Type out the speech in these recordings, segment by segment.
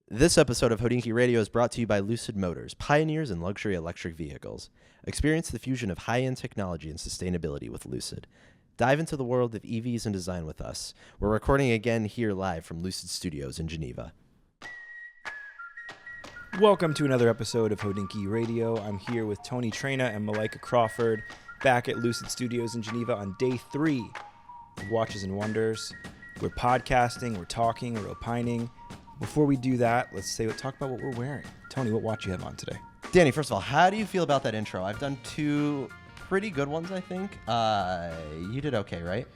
This episode of Hodinkee Radio is brought to you by Lucid Motors, pioneers in luxury electric vehicles. Experience the fusion of high-end technology and sustainability with Lucid. Dive into the world of EVs and design with us. We're recording again here live from Lucid Studios in Geneva. Welcome to another episode of Hodinkee Radio. I'm here with Tony Trena and Malika Crawford, back at Lucid Studios in Geneva on day 3 of Watches and Wonders. We're podcasting, we're talking, we're opining. Before we do that, let's talk about what we're wearing. Tony, what watch you have on today? Danny, first of all, how do you feel about that intro? I've done 2 pretty good ones, I think. You did okay, right?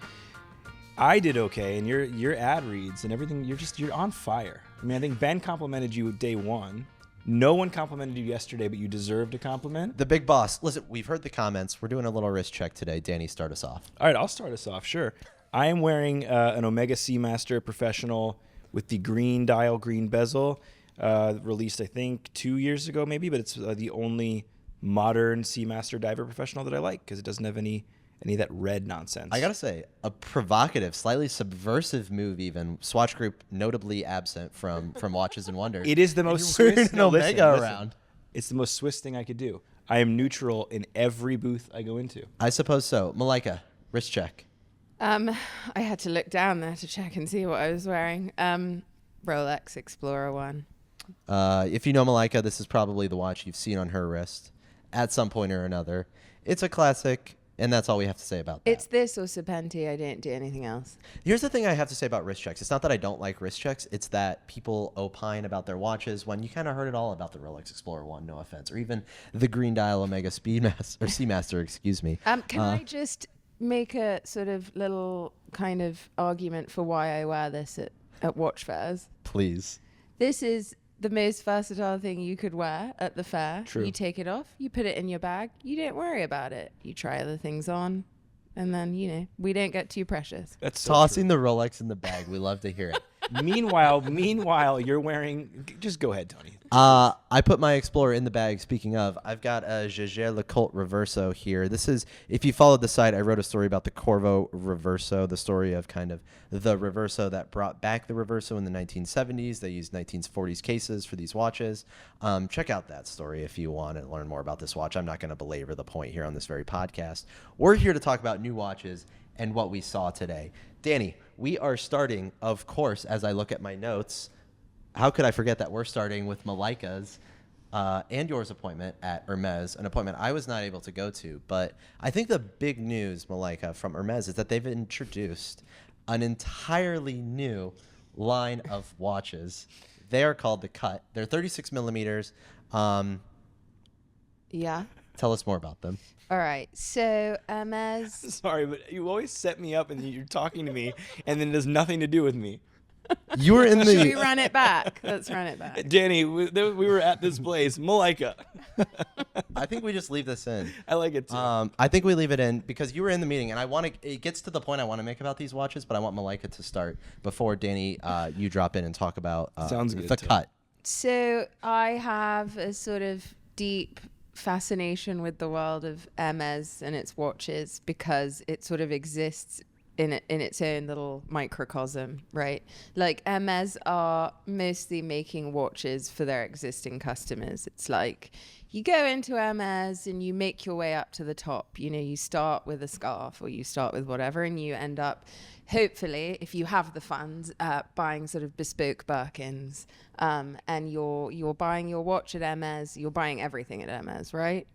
I did okay, and your ad reads and everything, you're on fire. I mean, I think Ben complimented you day 1. No one complimented you yesterday, but you deserved a compliment. The big boss. Listen, we've heard the comments. We're doing a little wrist check today. Danny, start us off. All right, I'll start us off, sure. I am wearing an Omega Seamaster Professional with the green dial, green bezel, released I think 2 years ago maybe, but it's the only modern Seamaster diver professional that I like because it doesn't have any of that red nonsense. I gotta say, a provocative, slightly subversive move even. Swatch Group notably absent from Watches and Wonders. It is the most Swiss Omega around. It's the most Swiss thing I could do. I am neutral in every booth I go into. I suppose so. Malika, wrist check. I had to look down there to check and see what I was wearing. Rolex Explorer 1. If you know Malika, this is probably the watch you've seen on her wrist at some point or another. It's a classic, and that's all we have to say about that. It's this or Serpenti. I didn't do anything else. Here's the thing I have to say about wrist checks. It's not that I don't like wrist checks. It's that people opine about their watches when you kind of heard it all about the Rolex Explorer 1, no offense, or even the green dial Omega Seamaster, excuse me. Can I just make a sort of little kind of argument for why I wear this at watch fairs? Please. This is the most versatile thing you could wear at the fair. True. You take it off, you put it in your bag, you don't worry about it. You try other things on, and then, we don't get too precious. That's so Tossing true. the Rolex in the bag. We love to hear it. Meanwhile, you're wearing... Just go ahead, Tony. I put my Explorer in the bag. Speaking of, I've got a Jaeger LeCoultre Reverso here. This is, if you followed the site, I wrote a story about the Corvo Reverso, the story of kind of the Reverso that brought back the Reverso in the 1970s. They used 1940s cases for these watches. Check out that story if you want to learn more about this watch. I'm not going to belabor the point here on this very podcast. We're here to talk about new watches and what we saw today. Danny, we are starting, of course, as I look at my notes. How could I forget that we're starting with Malika's and yours appointment at Hermès, an appointment I was not able to go to. But I think the big news, Malika, from Hermès is that they've introduced an entirely new line of watches. They are called The Cut. They're 36 millimeters. Yeah. Tell us more about them. All right. So, Hermès... Sorry, but you always set me up and you're talking to me, and then it has nothing to do with me. You were in the... Should we run it back? Let's run it back. Danny, we were at this place. Malika. I think we just leave this in. I like it too. I think we leave it in because you were in the meeting, and I want to. It gets to the point I want to make about these watches, but I want Malika to start before Danny. You drop in and talk about Sounds good, The too. Cut. So, I have a sort of deep fascination with the world of Hermès and its watches because it sort of exists in its own little microcosm, right? Like Hermès are mostly making watches for their existing customers. It's like you go into Hermès and you make your way up to the top. You start with a scarf or you start with whatever, and you end up, hopefully, if you have the funds, buying sort of bespoke Birkins. And you're buying your watch at Hermès. You're buying everything at Hermès, right?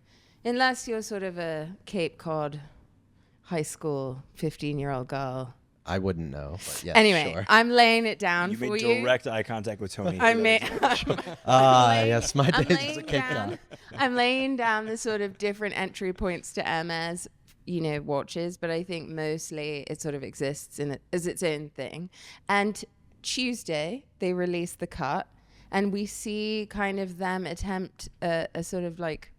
Unless you're sort of a Cape Cod high school 15-year-old girl. I wouldn't know. But yes, Anyway, sure. I'm laying it down You for made you. direct eye contact with Tony. Yes, my days as a Cape Cod. I'm laying down the sort of different entry points to Hermès, watches, but I think mostly it sort of exists as its own thing. And Tuesday, they released The Cut, and we see kind of them attempt a sort of like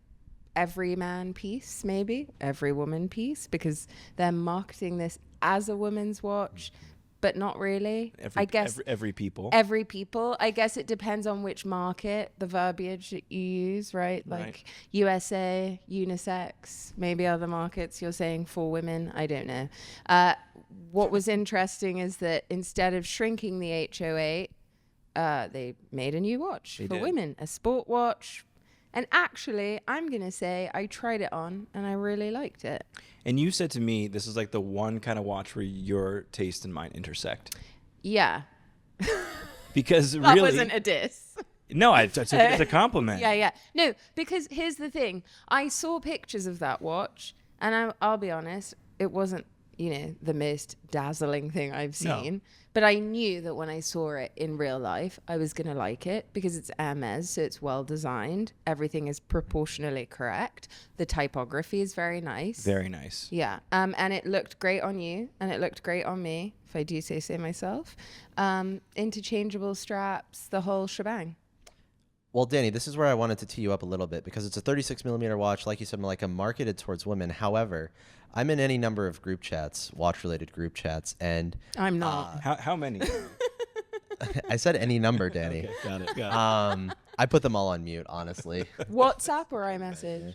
every man piece, maybe every woman piece, because they're marketing this as a woman's watch, but not really. I guess every people. Every people. I guess it depends on which market, the verbiage that you use, right? Like Right. USA, unisex, maybe other markets you're saying for women. I don't know. What was interesting is that instead of shrinking the HO8, they made a new watch They for did. women, a sport watch. And actually, I'm going to say I tried it on and I really liked it. And you said to me, this is like the one kind of watch where your taste and mine intersect. Yeah. Because That really, wasn't a diss. no, it's a compliment. Yeah. No, because here's the thing. I saw pictures of that watch and I'll be honest, it wasn't, the most dazzling thing I've seen. No. But I knew that when I saw it in real life, I was going to like it because it's Hermès, so it's well designed. Everything is proportionally correct. The typography is very nice. Very nice. Yeah. And it looked great on you and it looked great on me, if I do say so myself. Interchangeable straps, the whole shebang. Well, Danny, this is where I wanted to tee you up a little bit because it's a 36 millimeter watch, like you said, Malika, marketed towards women. However, I'm in any number of group chats, watch-related group chats, and I'm not. How many? I said any number, Danny. Okay, got it. I put them all on mute, honestly. WhatsApp or iMessage?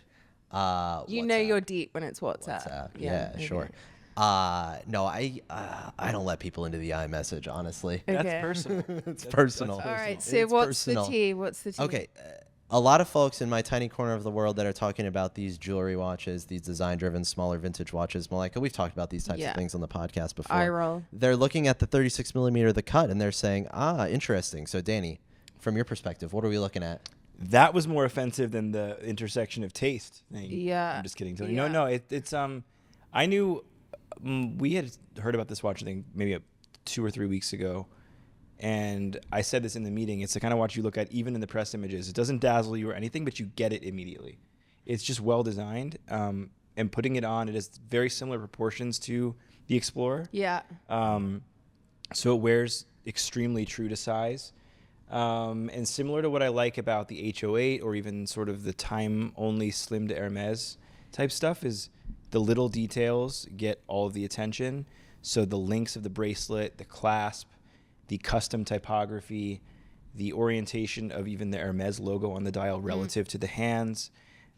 You know WhatsApp. you're deep when it's WhatsApp. WhatsApp. Yeah, okay. sure. No, I don't let people into the iMessage, honestly. Okay. That's personal. It's personal. All right. It's So what's personal. the tea? What's the tea? Okay. A lot of folks in my tiny corner of the world that are talking about these jewelry watches, these design-driven, smaller vintage watches, Malika, we've talked about these types Yeah. of things on the podcast before. Eye roll. They're looking at the 36 millimeter, the cut, and they're saying, interesting. So, Danny, from your perspective, what are we looking at? That was more offensive than the intersection of taste thing. Yeah. I'm just kidding, Tony. Yeah. No, it's I knew we had heard about this watch, I think maybe 2 or 3 weeks ago, and I said this in the meeting. It's the kind of watch you look at even in the press images. It doesn't dazzle you or anything, but you get it immediately. It's just well designed, and putting it on, it has very similar proportions to the Explorer. Yeah. So it wears extremely true to size. And similar to what I like about the H08 or even sort of the time-only slim to Hermès type stuff is the little details get all of the attention. So the links of the bracelet, the clasp, the custom typography, the orientation of even the Hermès logo on the dial relative to the hands.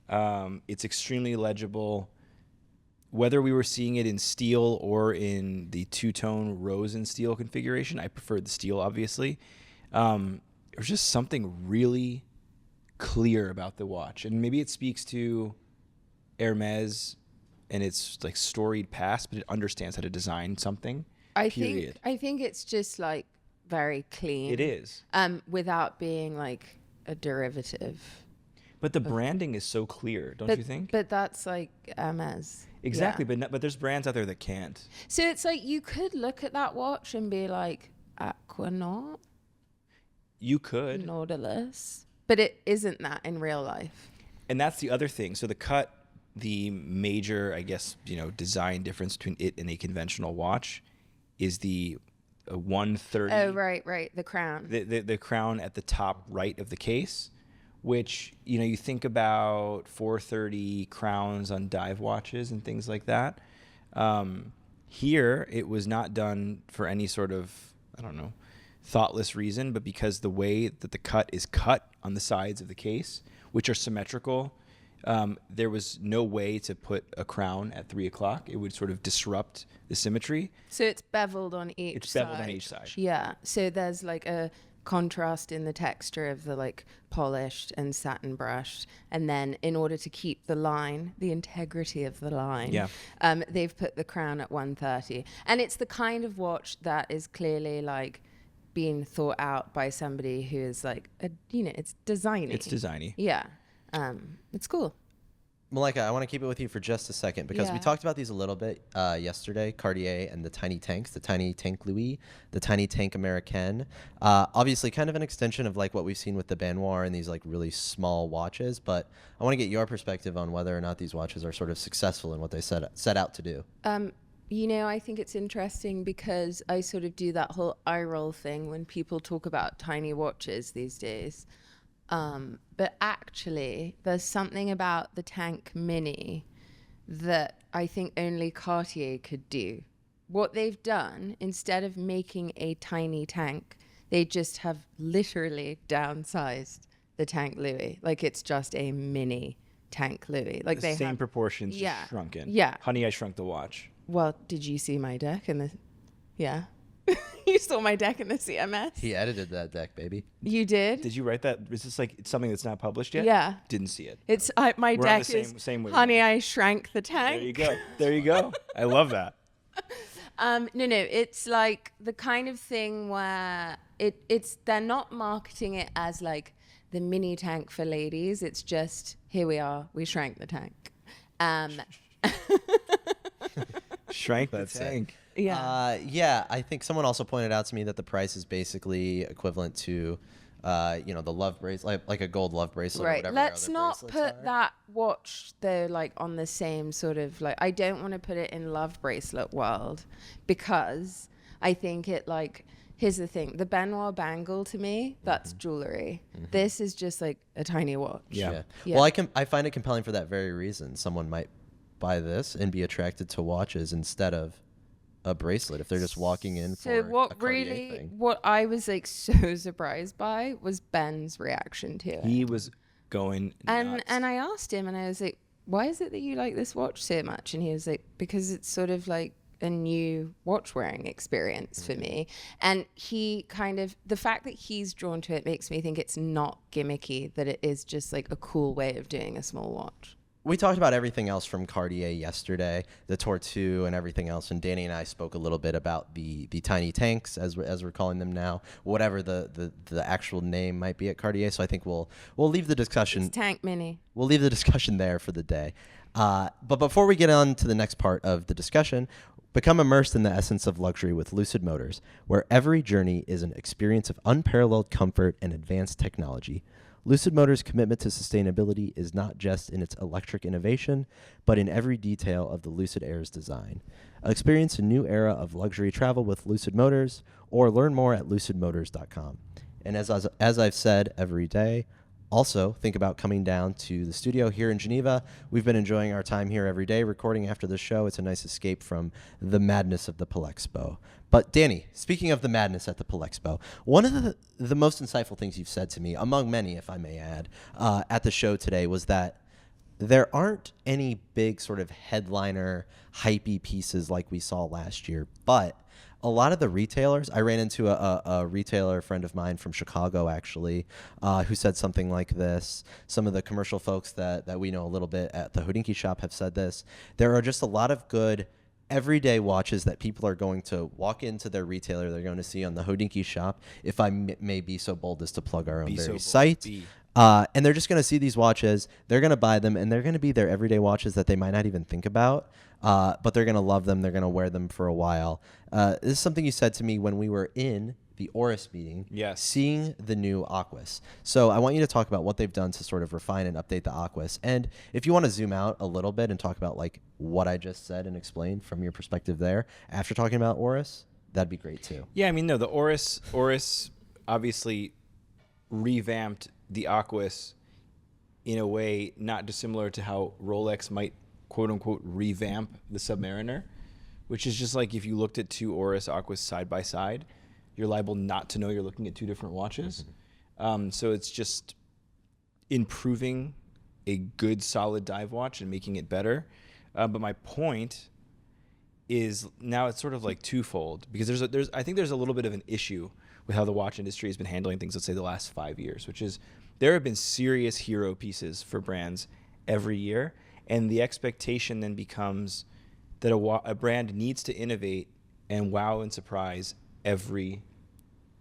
It's extremely legible. Whether we were seeing it in steel or in the two-tone rose and steel configuration, I preferred the steel, obviously. There's just something really clear about the watch. And maybe it speaks to Hermès and its like storied past, but it understands how to design something. I period. think it's just like very clean. It is. Without being like a derivative. But the branding is so clear, don't you think? But that's like Hermès. Exactly, Yeah. but there's brands out there that can't. So it's like you could look at that watch and be like Aquanaut, You could. Nautilus, but it isn't that in real life. And that's the other thing. So the cut, the major, I guess, design difference between it and a conventional watch is the 130. Oh, right. The crown. The crown at the top right of the case, which, you think about 430 crowns on dive watches and things like that. Here, it was not done for any sort of, I don't know, thoughtless reason, but because the way that the cut is cut on the sides of the case, which are symmetrical, there was no way to put a crown at 3 o'clock. It would sort of disrupt the symmetry. So it's beveled on each It's side. beveled on each side. Yeah. So there's like a contrast in the texture of the like polished and satin brushed. And then in order to keep the line, the integrity of the line, Yeah. They've put the crown at 130. And it's the kind of watch that is clearly like being thought out by somebody who is like, it's designy. It's designy. Yeah. It's cool. Malika, I want to keep it with you for just a second because we Yeah. talked about these a little bit yesterday, Cartier and the tiny tanks, the tiny tank Louis, the tiny tank Americaine. Obviously kind of an extension of like what we've seen with the Benoir and these like really small watches, but I want to get your perspective on whether or not these watches are sort of successful in what they set out to do. I think it's interesting because I sort of do that whole eye roll thing when people talk about tiny watches these days. But actually, there's something about the Tank Mini that I think only Cartier could do. What they've done, instead of making a tiny tank, they just have literally downsized the Tank Louis. Like it's just a mini Tank Louis. Like The they same have. proportions, Yeah. just shrunken. Yeah. Honey, I Shrunk the Watch. Well, did you see my deck? Yeah. You saw my deck in the CMS. He edited that deck, baby. You did? Did you write that? Is this like something that's not published yet? Yeah. Didn't see it. It's my We're on deck the is same Honey, wavelength. I Shrank the Tank. There you go. There you go. I love that. No, it's like the kind of thing where it's they're not marketing it as like the mini tank for ladies. It's just, here we are, we shrank the tank. Shrank the That's it. tank. Yeah. Yeah, I think someone also pointed out to me that the price is basically equivalent to, the love bracelet, like a gold love bracelet. Or Right. whatever their Let's other not bracelets put are. that watch though like on the same sort of like, I don't want to put it in love bracelet world, because I think it like, here's the thing, the Benoit bangle to me, that's jewelry. This is just like a tiny watch. Yeah. Yeah. Well, I find it compelling for that very reason. Someone might buy this and be attracted to watches instead of a bracelet if they're just walking in So for a what Cartier really, thing. what I was like so surprised by was Ben's reaction to it. He was going nuts. And I asked him, and I was like, why is it that you like this watch so much? And he was like, because it's sort of like a new watch wearing experience for me. And he kind of, the fact that he's drawn to it makes me think it's not gimmicky, that it is just like a cool way of doing a small watch. We talked about everything else from Cartier yesterday, the Tortue and everything else, and Danny and I spoke a little bit about the tiny tanks, as we're calling them now, whatever the actual name might be at Cartier. So I think we'll leave the discussion. It's Tank Mini. We'll leave the discussion there for the day. But before we get on to the next part of the discussion, become immersed in the essence of luxury with Lucid Motors, where every journey is an experience of unparalleled comfort and advanced technology. Lucid Motors' commitment to sustainability is not just in its electric innovation, but in every detail of the Lucid Air's design. Experience a new era of luxury travel with Lucid Motors, or learn more at lucidmotors.com. And as I've said every day, also think about coming down to the studio here in Geneva. We've been enjoying our time here every day recording after the show. It's a nice escape from the madness of the Palexpo. But Danny, speaking of the madness at the Palexpo, one of the most insightful things you've said to me, among many, if I may add, at the show today was that there aren't any big sort of headliner, hypey pieces like we saw last year, but a lot of the retailers, I ran into a retailer friend of mine from Chicago, actually, who said something like this. Some of the commercial folks that we know a little bit at the Hodinkee shop have said this. There are just a lot of good everyday watches that people are going to walk into their retailer, they're going to see on the Hodinkee shop, if I may be so bold as to plug our own very site. And they're just going to see these watches, they're going to buy them, and they're going to be their everyday watches that they might not even think about, but they're going to love them, they're going to wear them for a while. This is something you said to me when we were in the Oris meeting, Yes, seeing the new Aquis. So I want you to talk about what they've done to sort of refine and update the Aquis. And if you want to zoom out a little bit and talk about like what I just said and explain from your perspective there, after talking about Oris, that'd be great too. Yeah, I mean, no, the Oris obviously revamped the Aquis in a way not dissimilar to how Rolex might quote unquote revamp the Submariner, which is just like if you looked at two Oris Aquis side by side, you're liable not to know you're looking at two different watches. So it's just improving a good solid dive watch and making it better. But my point is now it's sort of like twofold, because I think there's a little bit of an issue with how the watch industry has been handling things, let's say the last 5 years, which is there have been serious hero pieces for brands every year. And the expectation then becomes that a brand needs to innovate and wow and surprise every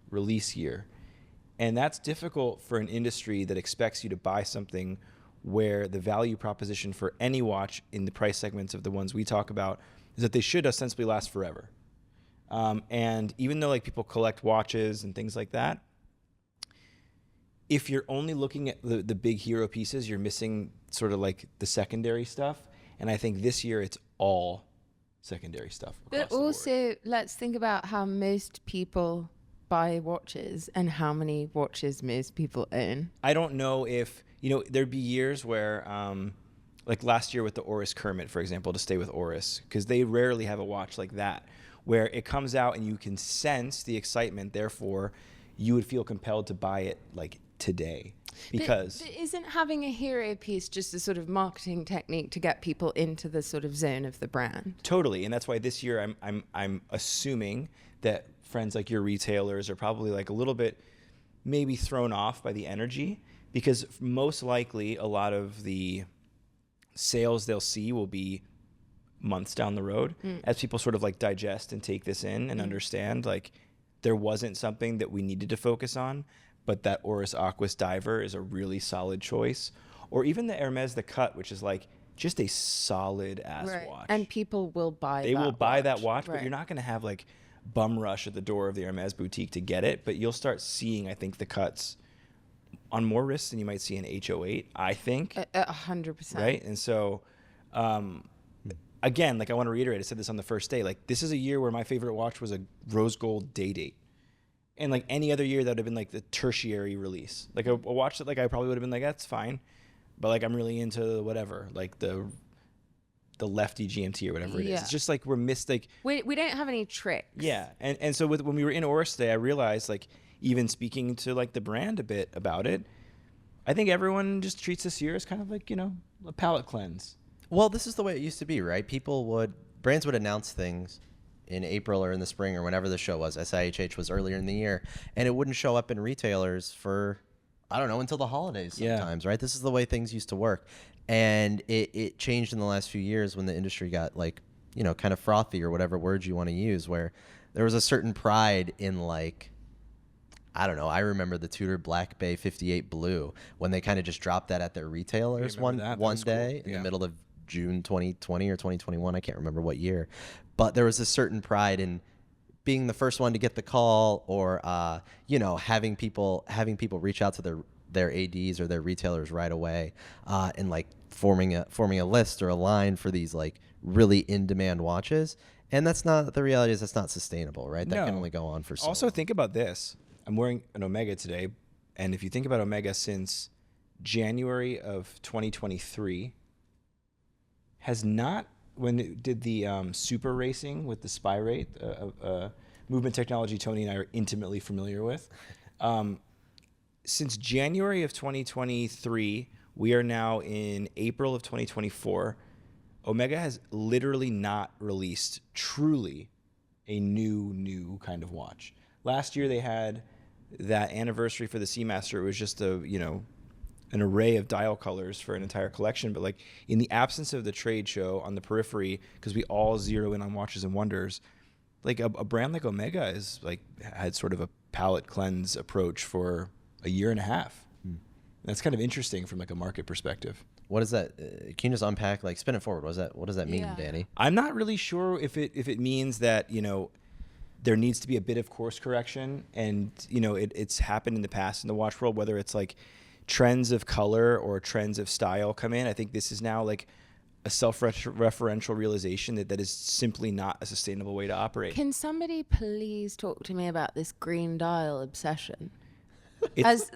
release year. And that's difficult for an industry that expects you to buy something where the value proposition for any watch in the price segments of the ones we talk about is that they should ostensibly last forever. And even though like people collect watches and things like that, if you're only looking at the big hero pieces, you're missing sort of like the secondary stuff. And I think this year it's all secondary stuff. But also, let's think about how most people buy watches and how many watches most people own. I don't know if, there'd be years where, like last year with the Oris Kermit, for example, to stay with Oris, because they rarely have a watch like that, where it comes out and you can sense the excitement. Therefore, you would feel compelled to buy it like today. Because but isn't having a hero piece just a sort of marketing technique to get people into the sort of zone of the brand? Totally, and that's why this year I'm assuming that friends like your retailers are probably like a little bit maybe thrown off by the energy, because most likely a lot of the sales they'll see will be months down the road as people sort of like digest and take this in and understand like there wasn't something that we needed to focus on, but that Oris Aquis diver is a really solid choice. Or even the Hermès The Cut, which is like just a solid ass watch. And people will buy They will buy that watch, right. but you're not going to have like bum rush at the door of the Hermès boutique to get it. But you'll start seeing, I think, the cuts on more wrists than you might see in H08, I think. 100%. Right? And so, again, like I want to reiterate, I said this on the first day, like this is a year where my favorite watch was a rose gold day date. And like any other year that would have been like the tertiary release. Like a watch that like I probably would have been like, that's fine. But like I'm really into whatever, like the lefty GMT or whatever it is. It's just like we're missed like we don't have any tricks. Yeah. And so when we were in Oris today, I realized like even speaking to like the brand a bit about it, I think everyone just treats this year as kind of like, you know, a palate cleanse. Well, this is the way it used to be, right? Brands would announce things in April or in the spring or whenever the show was. SIHH was earlier in the year, and it wouldn't show up in retailers for, I don't know, until the holidays sometimes, right? This is the way things used to work. And it changed in the last few years when the industry got like, you know, kind of frothy or whatever words you want to use, where there was a certain pride in like, I don't know. I remember the Tudor Black Bay 58 Blue when they kind of just dropped that at their retailers one day in the middle of June 2020 or 2021. I can't remember what year, but there was a certain pride in being the first one to get the call, or you know, having people reach out to their ADs or their retailers right away, and like forming a list or a line for these like really in demand watches. And that's not the reality. Is that's not sustainable, right? That can only go on for so Also, long. think about this. I'm wearing an Omega today, and if you think about Omega since January of 2023, has not, when it did the super racing with the spy rate, movement technology Tony and I are intimately familiar with. Since January of 2023, we are now in April of 2024. Omega has literally not released truly a new kind of watch. Last year they had that anniversary for the Seamaster. It was just an array of dial colors for an entire collection. But like in the absence of the trade show on the periphery, because we all zero in on Watches and Wonders, like a brand like Omega is like had sort of a palate cleanse approach for a year and a half. That's kind of interesting from like a market perspective. What is that? Can you just unpack, like spin it forward? What does that mean, Danny? I'm not really sure if it means that, you know, there needs to be a bit of course correction, and you know it's happened in the past in the watch world, whether it's like trends of color or trends of style come in. I think this is now like a self-referential realization that is simply not a sustainable way to operate. Can somebody please talk to me about this green dial obsession? As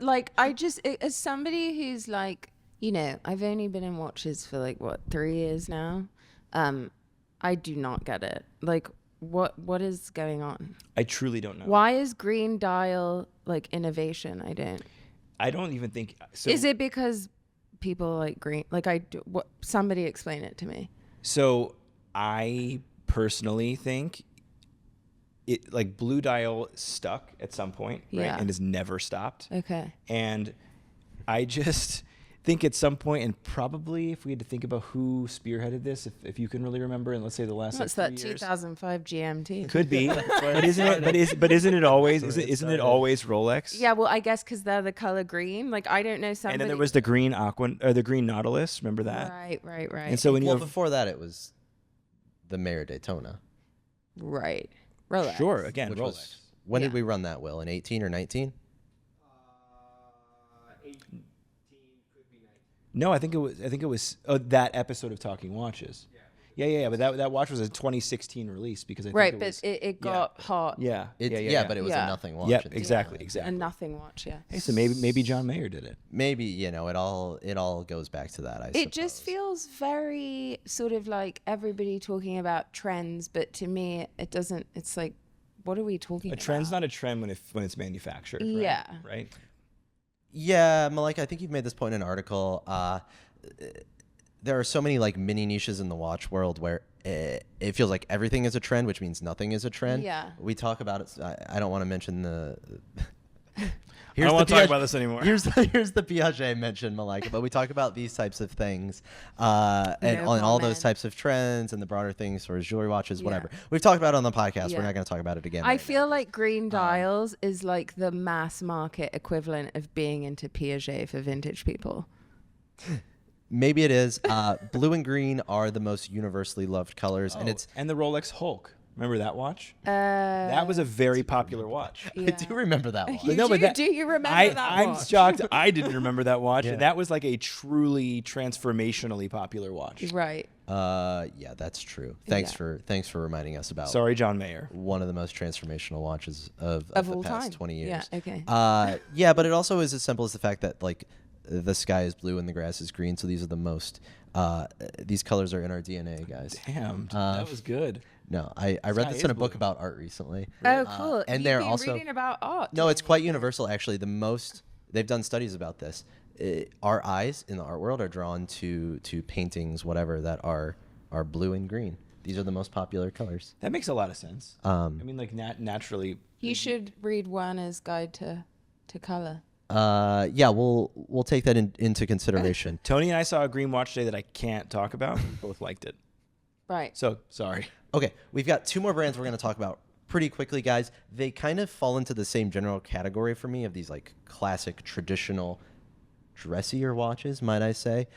somebody who's like, you know, I've only been in watches for like 3 years now. I do not get it. Like, what is going on? I truly don't know. Why is green dial like innovation? I don't even think so. Is it because people like green? Like somebody explain it to me. So I personally think it, like, blue dial stuck at some point, right? Yeah. And has never stopped. Okay. And I just think at some point, and probably if we had to think about who spearheaded this, if you can really remember, and let's say the last What's like that 3 years. 2005 GMT? Could be, but isn't it always Rolex? Yeah, well, I guess because they're the color green. Like, I don't know somebody. And then there was the green Aqua, or the green Nautilus. Remember that? Right. And so when you have, before that, it was the Mayor Daytona. Right. Rolex. Sure, again, Which Rolex. When did we run that, Will? In 18 or 19? 18 could be 19. No, I think it was that episode of Talking Watches. Yeah. But that watch was a 2016 release because I think it got hot. Yeah. But it was a nothing watch. Yep, exactly. A nothing watch. Yeah. Hey, so maybe John Mayer did it. Maybe, you know, it all goes back to that. I suppose. It just feels very sort of like everybody talking about trends, but to me, it doesn't. It's like, what are we talking about? A trend's not a trend when it's manufactured. Right? Yeah. Right. Yeah, Malika, I think you've made this point in an article. there are so many like mini niches in the watch world where it feels like everything is a trend, which means nothing is a trend. Yeah. We talk about it. I don't want to mention the. I don't want to talk about this anymore. Here's the Piaget mention, Malika, but we talk about these types of things and on all those types of trends and the broader things for jewelry, watches, whatever. We've talked about it on the podcast. We're not going to talk about it again. I right feel now. like green dials is like the mass market equivalent of being into Piaget for vintage people. Maybe it is. Blue and green are the most universally loved colors, and the Rolex Hulk. Remember that watch? That was a very popular watch. Yeah. I do remember that one. Do you remember that I'm watch? shocked. I didn't remember that watch. Yeah. And that was like a truly transformationally popular watch. Right. Yeah, that's true. Thanks Yeah. for reminding us about. Sorry, John Mayer. One of the most transformational watches of Of the all past time. 20 years. Yeah, okay. Yeah, but it also is as simple as the fact that like the sky is blue and the grass is green. So these are the most. These colors are in our DNA, guys. Damn, that was good. No, I read Sky this in a is book blue. about art recently. Oh, cool. And You've they're been also reading about art. no, it's quite universal actually. They've done studies about this. Our eyes in the art world are drawn to paintings, whatever that are blue and green. These are the most popular colors. That makes a lot of sense. I mean, like naturally. You should read Werner's Guide to Color. Yeah, we'll take that into consideration. Tony and I saw a green watch today that I can't talk about. We both liked it. Right. So sorry. Okay, we've got two more brands we're going to talk about pretty quickly, guys. They kind of fall into the same general category for me of these like classic, traditional, dressier watches, might I say.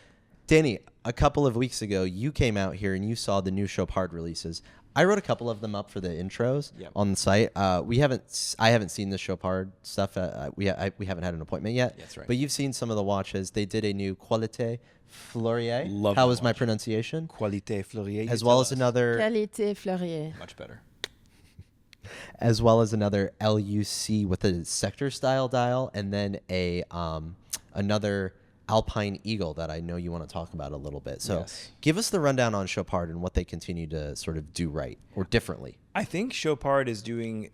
Danny, a couple of weeks ago, you came out here and you saw the new Chopard releases. I wrote a couple of them up for the intros on the site. I haven't seen the Chopard stuff. We haven't had an appointment yet. That's right. But you've seen some of the watches. They did a new Qualité Fleurier. Love How that was my watch. pronunciation? Qualité Fleurier. As well as another. Qualité Fleurier. Much better. As well as another LUC with a sector style dial, and then another Alpine Eagle that I know you want to talk about a little bit. So give us the rundown on Chopard and what they continue to sort of do right or differently. I think Chopard is doing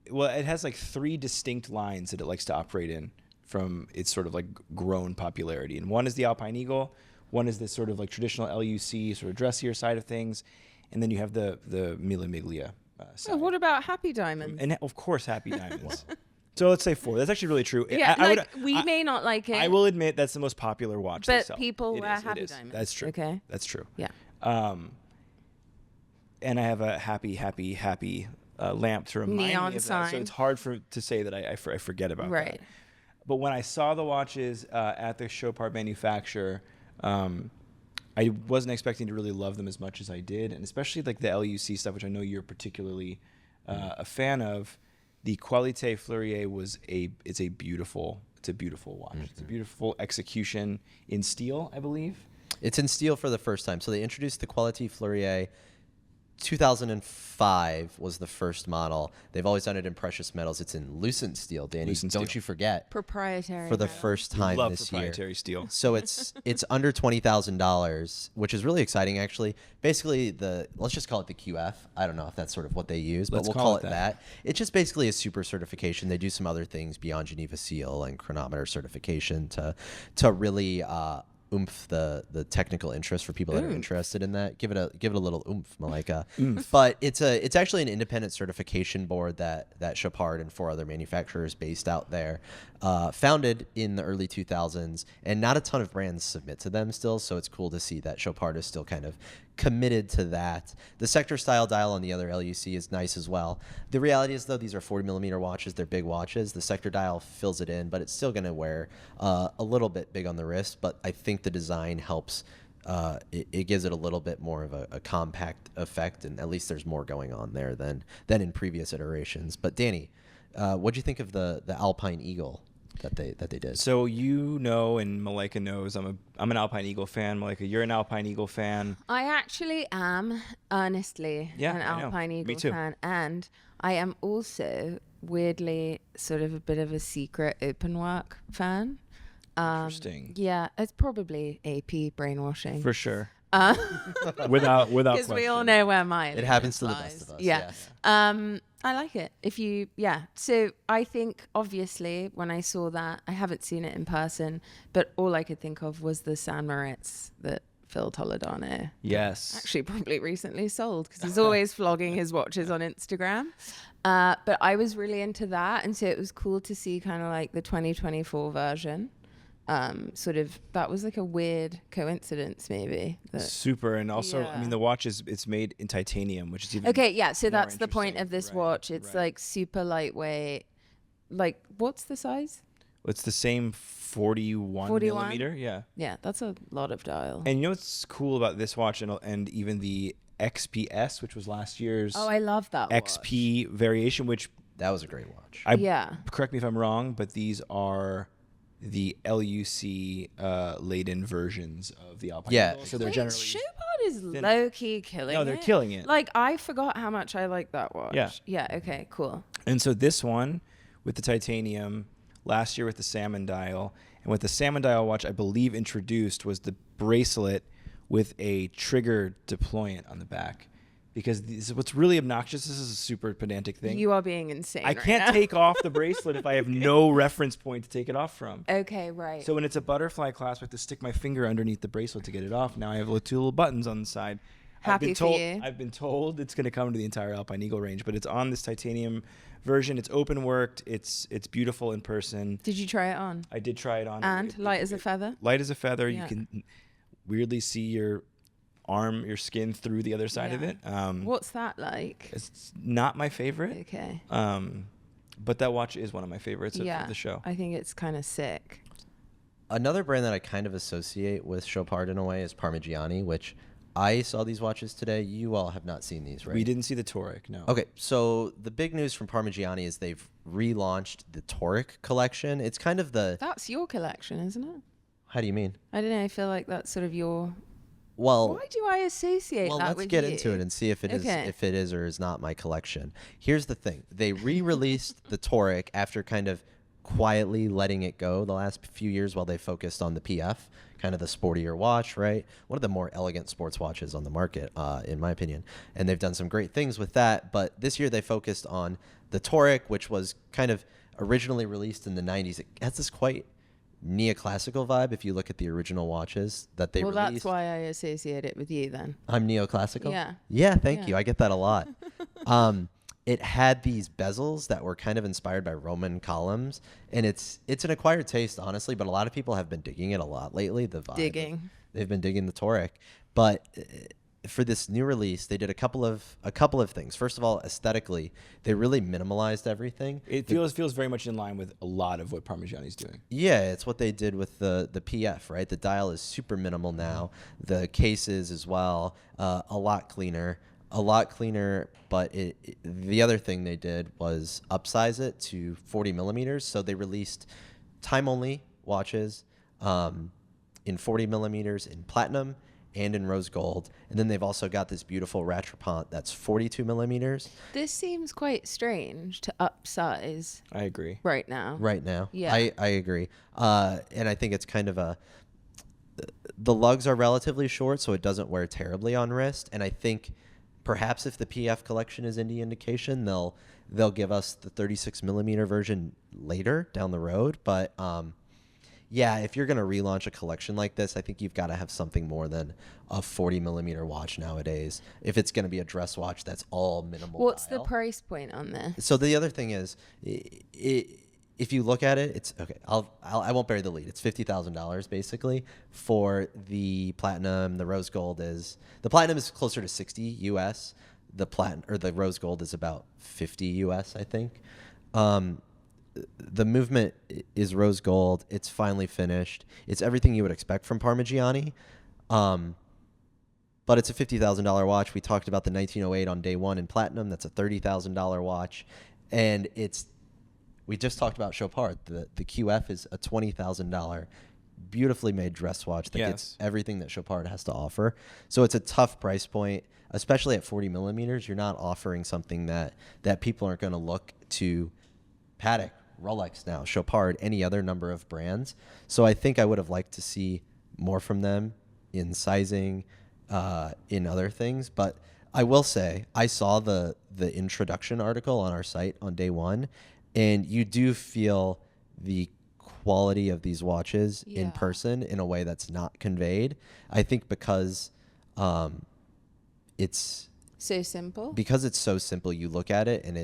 well. It has like 3 distinct lines that it likes to operate in from its sort of like grown popularity. And one is the Alpine Eagle. One is this sort of like traditional LUC sort of dressier side of things. And then you have the Mille Miglia side. So what about Happy Diamond? And of course, Happy Diamonds. So let's say 4. That's actually really true. Yeah, we may not like it. I will admit that's the most popular watch they but sell. people It wear is, it Happy is. Diamonds. That's true. Okay. That's true. Yeah. And I have a happy lamp to remind Neon me of that. So sign. it's hard to say that I forget about Right. that. But when I saw the watches at the Chopard manufacturer, I wasn't expecting to really love them as much as I did, and especially like the LUC stuff, which I know you're particularly a fan of. The Qualité Fleurier it's a beautiful watch. It's a beautiful execution in steel, I believe. It's in steel for the first time. So they introduced the Qualité Fleurier. 2005 was the first model. They've always done it in precious metals. It's in lucent steel, Danny. Lucent Don't steel. you forget. Proprietary. For the metal. first time Love this proprietary year. steel. So it's under $20,000, which is really exciting, actually. Basically, let's just call it the QF. I don't know if that's sort of what they use, but Let's we'll call call it it that. It's just basically a super certification. They do some other things beyond Geneva Seal and chronometer certification to really oomph the technical interest for people that are interested in that. Give it a little oomph, Malika. But it's actually an independent certification board that Chopard and 4 other manufacturers based out there founded in the early 2000s, and not a ton of brands submit to them still. So it's cool to see that Chopard is still kind of committed to that. The sector style dial on the other LUC is nice as well. The reality is though, these are 40 millimeter watches. They're big watches. The sector dial fills it in, but it's still going to wear a little bit big on the wrist. But I think the design helps. It gives it a little bit more of a compact effect, and at least there's more going on there than in previous iterations. But Danny, what'd you think of the Alpine Eagle that they did? So and Malika knows I'm an Alpine Eagle fan. Malika, you're an Alpine Eagle fan. I actually am earnestly an I know. Alpine Me Eagle too. fan, and I am also weirdly sort of a bit of a secret open work fan. Interesting. Yeah, it's probably AP brainwashing. For sure. Without Because we all question. know where mine It happens to the best of us. Yeah. I like it. So I think obviously when I saw that, I haven't seen it in person, but all I could think of was the San Moritz that Phil Toledano Yes. actually probably recently sold, because he's always flogging his watches on Instagram. But I was really into that. And so it was cool to see kind of like the 2024 version. That was like a weird coincidence maybe. Super. And also, I mean, the watch it's made in titanium, which is even So more that's the point interesting. of this Right, watch. It's right. like super lightweight. Like, what's the size? It's the same 41 millimeter. Yeah. Yeah, that's a lot of dial. And you know what's cool about this watch and even the XPS, which was last year's I love that XP variation, which That was a great watch. correct me if I'm wrong, but these are the LUC laden versions of the Alpine Yeah. Eagle. So they're Wait, generally Chopard is low-key killing it. No, they're killing it. Like, I forgot how much I like that watch. Yeah. Yeah, okay, cool. And so this one with the titanium, last year with the salmon dial, and with the salmon dial watch, I believe introduced was the bracelet with a trigger deployant on the back. Because this is what's really obnoxious. This is a super pedantic thing. You are being insane I right can't now. take off the bracelet if I have no reference point to take it off from. Okay, right. So when it's a butterfly clasp, I have to stick my finger underneath the bracelet to get it off. Now I have two little buttons on the side. Happy for you. I've been told it's going to come to the entire Alpine Eagle range, but it's on this titanium version. It's open worked. It's beautiful in person. Did you try it on? I did try it on. And light as a feather? Light as a feather. Yeah. You can weirdly see your skin through the other side of Yeah. it. What's that like? It's not my favorite. Okay. But that watch is one of my favorites of the show. I think it's kind of sick. Another brand that I kind of associate with Chopard in a way is Parmigiani, which I saw these watches today. You all have not seen these, right? We didn't see the Toric, no. Okay, so the big news from Parmigiani is they've relaunched the Toric collection. It's kind of the... That's your collection, isn't it? How do you mean? I don't know. I feel like that's sort of your... Well... Why do I associate that let's with get you? into it and see if it is or is not my collection. Here's the thing. They re-released the Toric after kind of quietly letting it go the last few years while they focused on the PF, kind of the sportier watch, right? One of the more elegant sports watches on the market, in my opinion. And they've done some great things with that. But this year they focused on the Toric, which was kind of originally released in the 90s. It has this quite neoclassical vibe if you look at the original watches that they released. Well, that's why I associate it with you then. I'm neoclassical? Yeah. Yeah, thank Yeah. you. I get that a lot. It had these bezels that were kind of inspired by Roman columns, and it's an acquired taste, honestly, but a lot of people have been digging it a lot lately, the vibe. They've been digging the Toric. But for this new release, they did a couple of things. First of all, aesthetically, they really minimalized everything. It feels very much in line with a lot of what Parmigiani's doing. Yeah, it's what they did with the PF, right? The dial is super minimal now. The cases as well, a lot cleaner, but the other thing they did was upsize it to 40 millimeters. So they released time-only watches in 40 millimeters in platinum and in rose gold. And then they've also got this beautiful Rattrapant that's 42 millimeters. This seems quite strange to upsize I agree. right now. Right now. Yeah. I agree. And I think it's kind of the lugs are relatively short, so it doesn't wear terribly on wrist. And I think perhaps if the PF collection is any indication, they'll give us the 36 millimeter version later down the road. But yeah, if you're going to relaunch a collection like this, I think you've got to have something more than a 40 millimeter watch nowadays. If it's going to be a dress watch that's all minimal. What's dial. the price point on this? So the other thing is, if you look at it, it's okay. I won't bury the lead. It's $50,000 basically for the platinum. The rose gold is closer to 60 US. The rose gold is about 50 US, I think. The movement is rose gold. It's finely finished. It's everything you would expect from Parmigiani. But it's a $50,000 watch. We talked about the 1908 on day one in platinum. That's a $30,000 watch. And we just talked about Chopard. The QF is a $20,000 beautifully made dress watch that gets everything that Chopard has to offer. So it's a tough price point, especially at 40 millimeters. You're not offering something that people aren't going to look to. Patek, Rolex now, Chopard, any other number of brands. So I think I would have liked to see more from them in sizing in other things. But I will say, I saw the introduction article on our site on day one, and you do feel the quality of these watches in person in a way that's not conveyed. I think because it's so simple. Because it's so simple, you look at it and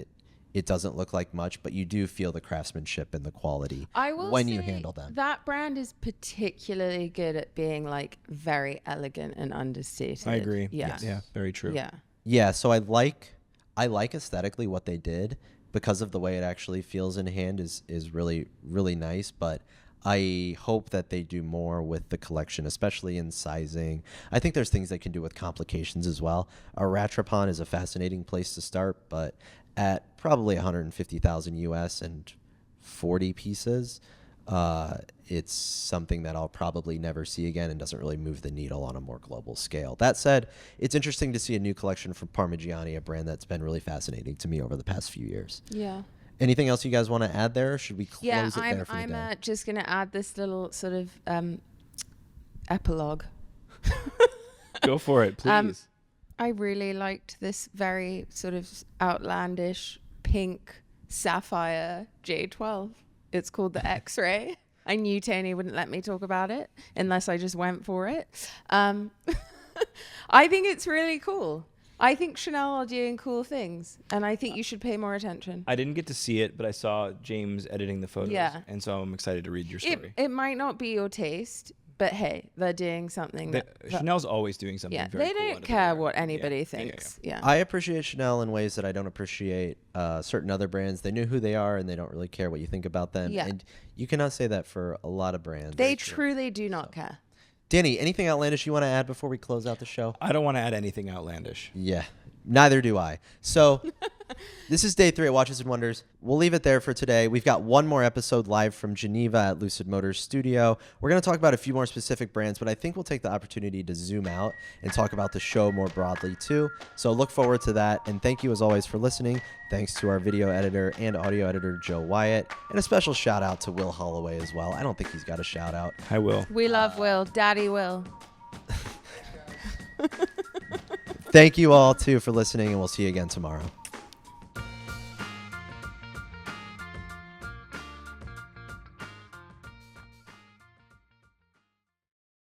it doesn't look like much, but you do feel the craftsmanship and the quality when you handle them. That brand is particularly good at being like very elegant and understated. I agree. Yeah. Yes. Yeah, very true. Yeah. Yeah, so I like aesthetically what they did, because of the way it actually feels in hand is really, really nice. But I hope that they do more with the collection, especially in sizing. I think there's things they can do with complications as well. A Rattrapant is a fascinating place to start, but at probably 150,000 US and 40 pieces, it's something that I'll probably never see again and doesn't really move the needle on a more global scale. That said, it's interesting to see a new collection from Parmigiani, a brand that's been really fascinating to me over the past few years. Yeah. Anything else you guys want to add there, or should we close it there for the day? I'm just going to add this little sort of epilogue. Go for it, please. I really liked this very sort of outlandish pink sapphire J12. It's called the X-Ray. I knew Tony wouldn't let me talk about it unless I just went for it. I think it's really cool. I think Chanel are doing cool things, and I think you should pay more attention. I didn't get to see it, but I saw James editing the photos, Yeah. and so I'm excited to read your story. It might not be your taste, but hey, they're doing something. Chanel's always doing something very they cool don't out of care the what air. anybody thinks. Yeah. I appreciate Chanel in ways that I don't appreciate certain other brands. They know who they are, and they don't really care what you think about them. Yeah. And you cannot say that for a lot of brands. They truly do not care. Danny, anything outlandish you want to add before we close out the show? I don't want to add anything outlandish. Yeah, neither do I. So this is day 3 at Watches and Wonders. We'll leave it there for today. We've got one more episode live from Geneva at Lucid Motors Studio. We're going to talk about a few more specific brands, but I think we'll take the opportunity to zoom out and talk about the show more broadly too. So look forward to that. And thank you as always for listening. Thanks to our video editor and audio editor, Joe Wyatt. And a special shout out to Will Holloway as well. I don't think he's got a shout out. Hi, Will. We love Will. Daddy Will. Thank you all too for listening, and we'll see you again tomorrow.